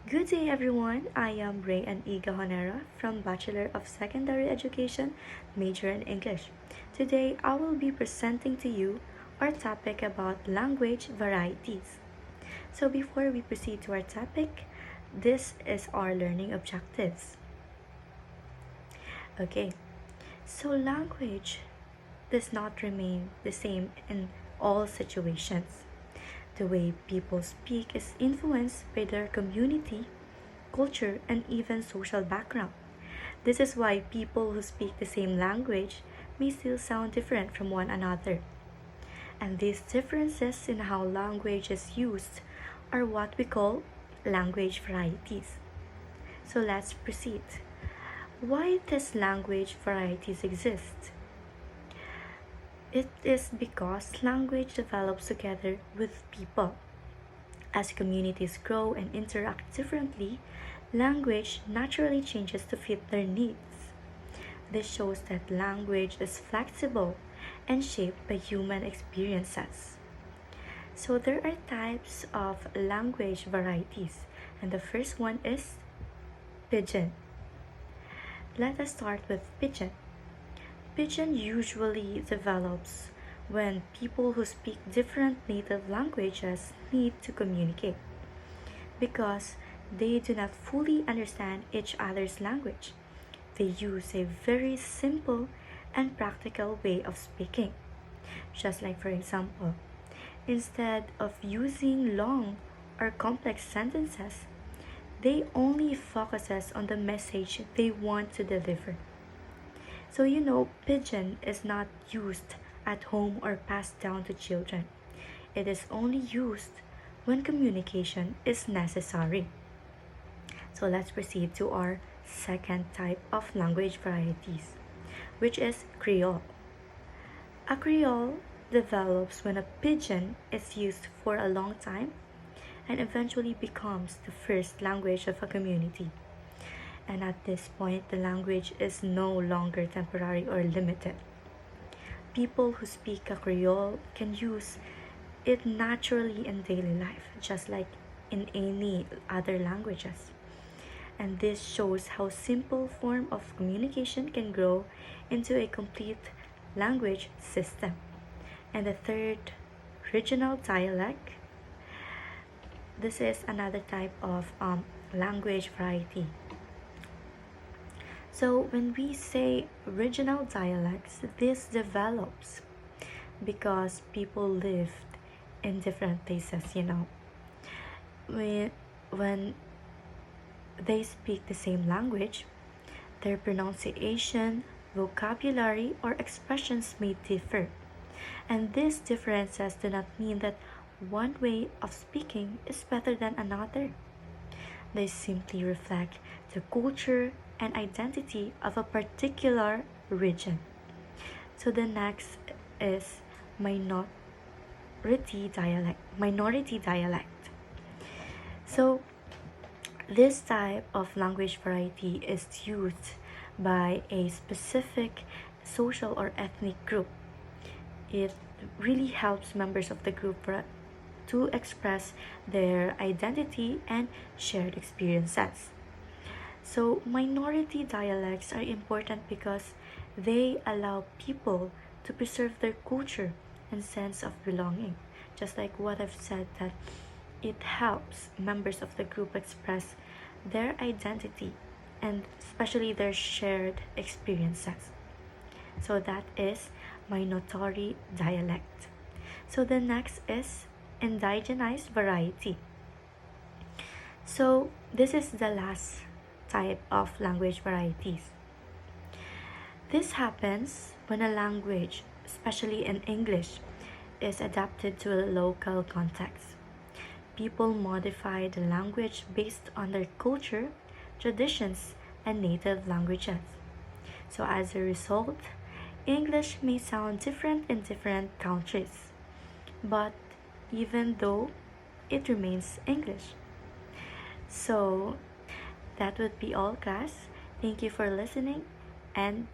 Good day, everyone. I am Ray and Iga Honera from Bachelor of Secondary Education, major in English. Today, I will be presenting to you our topic about language varieties. So, before we proceed to our topic, this is our learning objectives. Okay, so language does not remain the same in all situations. The way people speak is influenced by their community, culture, and even social background. This is why people who speak the same language may still sound different from one another. And these differences in how language is used are what we call language varieties. So let's proceed. Why does language varieties exist? It is because language develops together with people. As communities grow and interact differently, language naturally changes to fit their needs. This shows that language is flexible and shaped by human experiences. So there are types of language varieties, and the first one is pidgin. Let us start with pidgin. Pidgin usually develops when people who speak different native languages need to communicate because they do not fully understand each other's language. They use a very simple and practical way of speaking. Just like, for example, instead of using long or complex sentences, they only focuses on the message they want to deliver. So pidgin is not used at home or passed down to children. It is only used when communication is necessary. So let's proceed to our second type of language varieties, which is Creole. A Creole develops when a pidgin is used for a long time and eventually becomes the first language of a community. And at this point, the language is no longer temporary or limited. People who speak a Creole can use it naturally in daily life, just like in any other languages. And this shows how simple form of communication can grow into a complete language system. And the third, regional dialect. This is another type of language variety. So when we say regional dialects, this develops because people lived in different places. When they speak the same language, their pronunciation, vocabulary, or expressions may differ. And these differences do not mean that one way of speaking is better than another. They simply reflect the culture and identity of a particular region. So the next is minority dialect. So this type of language variety is used by a specific social or ethnic group. It really helps members of the group to express their identity and shared experiences. So, minority dialects are important because they allow people to preserve their culture and sense of belonging. Just like what I've said, that it helps members of the group express their identity and especially their shared experiences. So that is minority dialect. So the next is indigenized variety. So this is the last type of language varieties. This happens when a language, especially in English, is adapted to a local context. People modify the language based on their culture, traditions, and native languages. So as a result, English may sound different in different countries, but even though it remains English. So that would be all, class. Thank you for listening and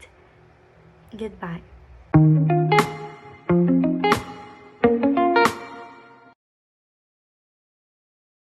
goodbye.